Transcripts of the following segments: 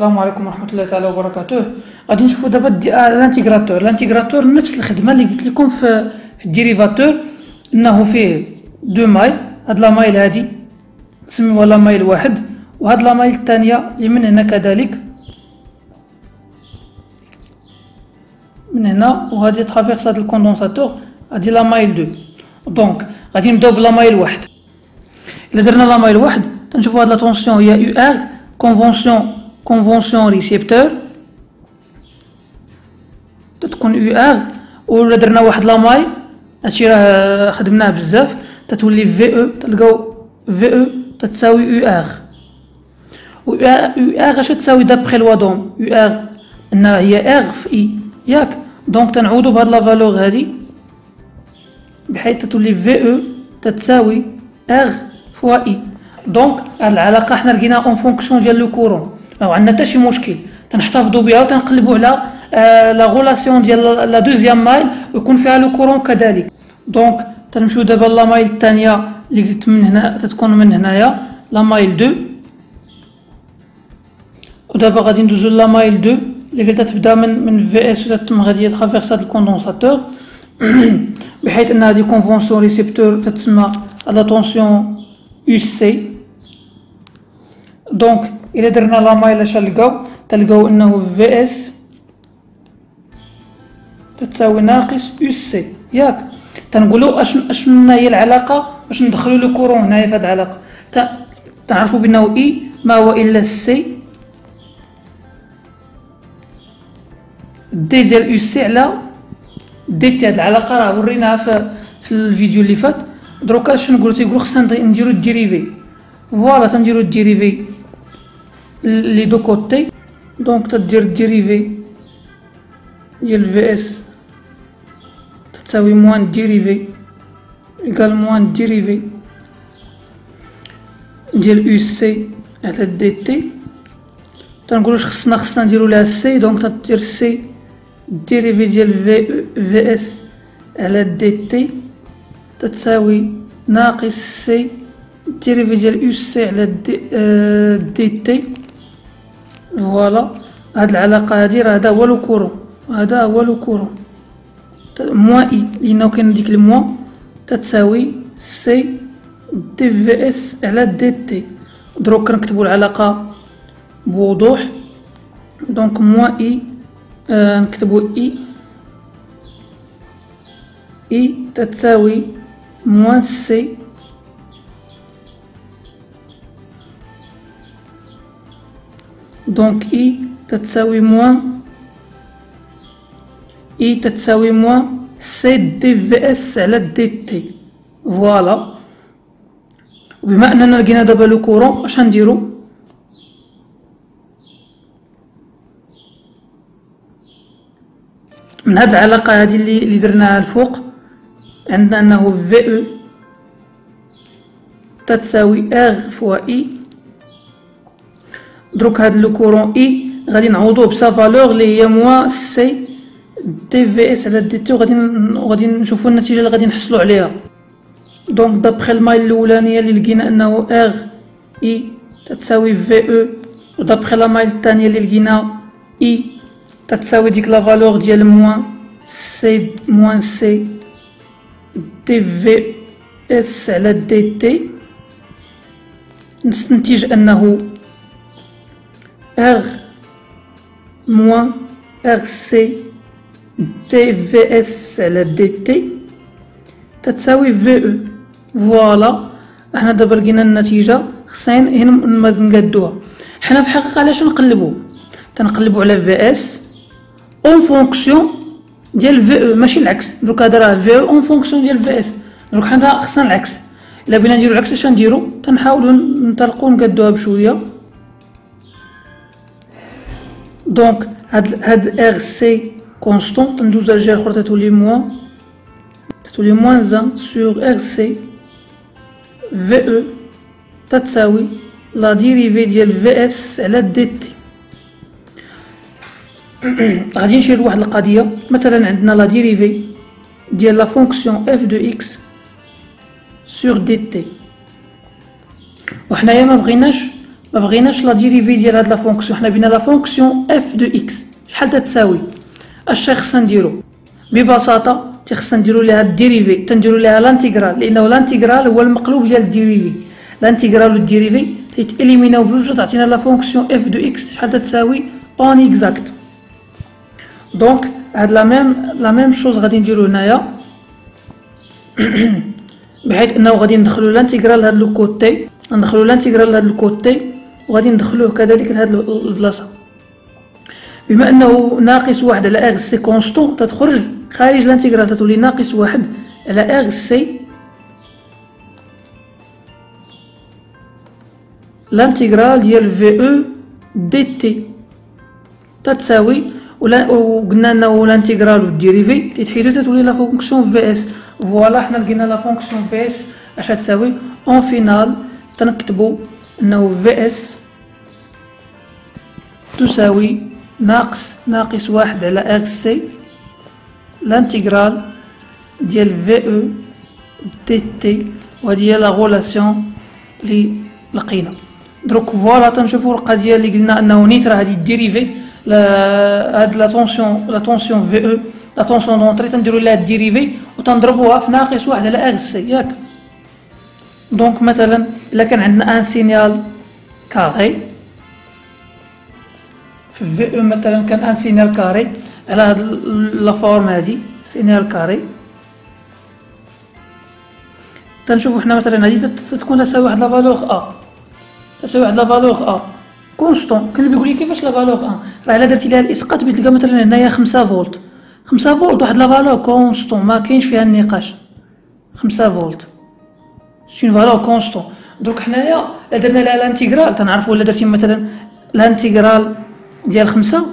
السلام عليكم ورحمة الله تعالى وبركاته. غادي نشوفو دابا الانتيغراتور نفس الخدمة اللي قلت لكم في الديريفاتور، انه فيه دو مايل. هاد لا مايل هادي نسميوها لا مايل واحد، وهاد لا مايل الثانية اللي من هنا كذلك من هنا، وهادي ترافيرس هاد الكوندونساتور هادي لا مايل دو. دونك غادي نبداو بلا مايل واحد. إلا درنا لا مايل واحد تنشوفو هاد لا طونسيون هي يو ار convention ريسيبتور، تتكون يو ار. ولا درنا واحد لا مايل، هادشي راه خدمناه بزاف، تتولي في او، تلقاو في او تتساوي يو ار. و يو ار اش تساوي دابخي لوا دوم؟ يو ار انها هي ار في اي، ياك؟ دونك تنعوضو بهاد لا فالور هادي بحيث تتولي في او تتساوي ار فوا اي. دونك هاد العلاقه حنا لقيناها اون فونكسيون ديال لو كورون، ما عندنا حتى شي مشكل، تنحتفظوا بها وتنقلبوا على لا غولاسيون ديال لا دوزيام مايل ويكون فيها لو كورون كذلك. دونك تنمشيو دابا لا مايل الثانيه اللي قلت من هنا، تتكون من هنايا لا مايل 2. ودابا غادي ندوزو لا مايل 2 اللي قلت تبدا من في اس وتتم غادي ترافيرس هاد الكوندونساتور بحيث ان هذه كونفونسيون ريسيبتور تتسمى لا طونسيون يو سي. دونك الا درنا لا مايل اش تلقاو انه في اس تتساوي ناقص يو سي، ياك؟ تنقولوا اشنو هي العلاقه باش ندخلوا لو كورون هنايا في هذه العلاقه. تعرفوا بانه اي ما هو الا سي دي ديال يو سي على دي تي. هاد العلاقه راه وريناها في الفيديو اللي فات. دروكا شنو نقولوا؟ تيقولوا خصنا نديرو الديريفي. فوالا تنديرو الديريفي لي دو كوتي. دونك تدير الديريفي ديال في اس تساوي موان ديريفي ايكال موان ديريفي ديال يو سي على دي تي. تنقولوش خصنا نديرو لها سي. دونك تدير سي ديريفي ديال في اس على دي تي تتساوي ناقص سي ديريفي ديال يو سي على دي تي. فوالا هاد العلاقه هادي راه هذا هو لو كورون، هذا هو لو كورون موان اي لانه كاين ديك الموان تتساوي سي دي في اس على دي تي. دروك نكتبوا العلاقه بوضوح. دونك موان اي نكتبوا اي تتساوي موان سي دونك اي تتساوي موان سي دي في اس على دي تي. فوالا. وبما اننا لقينا دابا لو كورون اش نديرو؟ من هاد العلاقه هادي اللي درناها الفوق عندنا انه في او تتساوي ار فوا اي. دروك هاد لو كورون اي غادي نعوضوه بسا فالور اللي هي موان سي دي في اس على دي تي، وغادي نشوفوا النتيجه اللي غادي نحصلوا عليها. دونك دابخي المايل الاولانيه اللي لقينا انه ار اي تتساوي في او، ودابخي لا مايل الثانيه اللي لقينا اي تتساوي ديك لا فالور ديال موان سي دي في اس على دي تي، نستنتج انه ار موان ار سي دي في اس على دي تي تتساوي في او. فوالا احنا دابا لقينا النتيجه. خصنا هنا نقادوها. حنا في الحقيقه علاش تنقلبوا على في اس اون فونكسيون ديال في او ماشي العكس. دروك هذا راه في او اون فونكسيون ديال في اس. دروك حنا خصنا العكس. الا بغينا نديرو العكس اش نديرو؟ تنحاولوا ننطلقوا نقادوها بشويه. دونك هاد ار سي كونستون تندوز على الجهه الاخرى تتولي موان زان سور ار سي في او تتساوي لا ديريفي ديال في اس على دي تي. غادي نشير لواحد القضيه. مثلا عندنا لا ديريفي ديال لا فونكسيون اف دو اكس سور دي تي، وحنايا ما بغيناش ما بغيناش لا ديريفي ديال هاد لا فونكسيون، حنا بينا لا فونكسيون اف دو اكس شحال تتساوي. اش خصنا نديرو؟ ببساطه خصنا نديرو ليها الديريفي، تنديرو ليها لانتيغرال، لانه لانتيغرال هو المقلوب ديال الديريفي. لانتيغرال والديريفي تيتاليميناو بجوج، تعطينا لا فونكسيون اف دو اكس شحال تتساوي اون اكزاكت. دونك هاد لا ميم شوز غادي نديرو هنايا بحيث انه غادي ندخلو لانتيغرال لهاد لو كوتي، ندخلو لانتيغرال لهاد الكوتي وغادي ندخلوه كذلك لهاد البلاصه. بما انه ناقص واحد على ار سي كونستون تتخرج خارج لانتيغرال، تتولي ناقص واحد على ار سي لانتيغرال ديال في او دي تي تتساوي، وقلنا انه لانتيغرال والديريفي تيتحيدو تتولي لا فونكسيون في اس. فوالا حنا لقينا لا فونكسيون في اس اش تساوي. اون فينال تنكتبو انه في اس تساوي ناقص واحد على ار سي لانتيغرال ديال في او دي تي، وهادي هي لا غولاسيون لي لقينا. دروك فوالا تنشوفو القضيه اللي قلنا انه نيترا هادي ديريفي هاد لا طونسيون في او لا طونسيون دونطري تنديرو لها الديريفي وتنضربوها في ناقص واحد على ار سي ياك. دونك مثلا الا كان عندنا ان سينيال كاري في في او، مثلا كان ان سينيال كاري على هاد لا فورم هادي سينيال كاري، تنشوفو حنا مثلا هادي تكون تساوي واحد لا فالور ا، تساوي واحد لا فالور ا كونستون. كان بيقول لي كيفاش لا فالور ا، راه الا درتي لها الاسقاط بتلقى مثلا هنايا 5 فولت، 5 فولت واحد لا فالور كونستون ما كاينش فيها النقاش. 5 فولت سي اون فالور كونستون. دونك حنايا الا درنا لها لانتيغرال تنعرفوا، الا درتي مثلا لانتيغرال ديال 5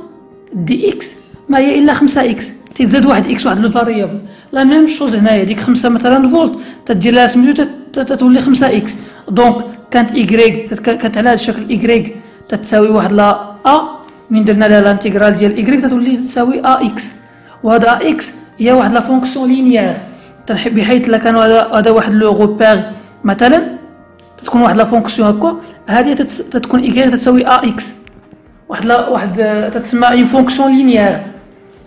دي اكس ما هي الا 5 اكس، تزاد واحد اكس واحد الفاريابل. لا ميم شوز هنايا ديك 5 مثلا فولت تدير لها سميتو تتولي 5 اكس. دونك كانت ايكغيك كانت على هذا الشكل ايكغيك تتساوي واحد لا ا، من درنا لها لانتيغرال ديال ايكغيك تتولي تساوي ا اكس، وهذا ا اكس هي واحد لا فونكسيون لينيير بحيث الا كان هذا واحد لو غوبير مثلا تكون واحد لا فونكسيون هكا، هذه تتكون ايكغيك تساوي ا اكس، واحد تتسمى اون فونكسيون لينيير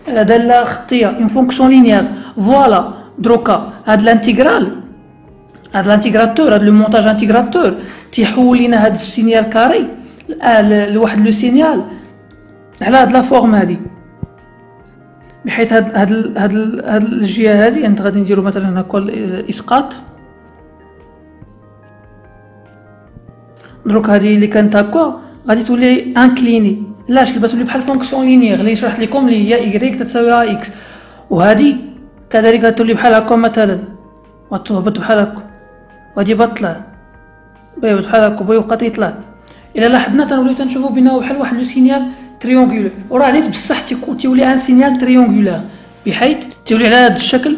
داله خطيه، اون فونكسيون لينيير. فوالا دروكا هاد لانتيغرال هاد لانتيغراتور هاد لو مونتاج انتيغراتور تيحول لينا هاد السينيال كاري لواحد لو سينيال على هاد لا فورم هادي، بحيث هاد الجهه هادي انت غادي نديرو مثلا هكا الاسقاط. دروك هادي اللي كانت هكا غادي تولي انكليني، لاش تولي بحال فونكسيون لينيير اللي شرحت لكم اللي هي ايكغيك تساوي ا اكس، وهادي كذلك غتولي بحال هكا مثلا وتهبط بحال هكا، وهادي بطلع بيهبط بحال هكا ويبقى تيطلع. الا لاحظنا تنوليو تنشوفو بينه بحال واحد لو سينيال تريونغولير، وراه نيت بصح تيولي ان سينيال تريونغولير بحيث تولي على هذا الشكل.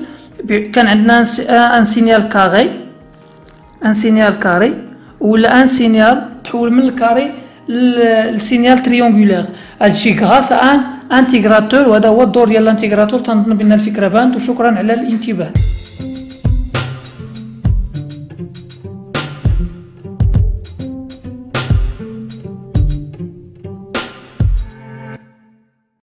كان عندنا ان سينيال كاري، ان سينيال كاري ولا ان سينيال تحول من الكاري للسينيال تريونغولير. هادشي غراس ان انتيغراتور، وهذا هو الدور ديال الانتيغراتور. تنظن بان الفكره بانت، وشكرا على الانتباه.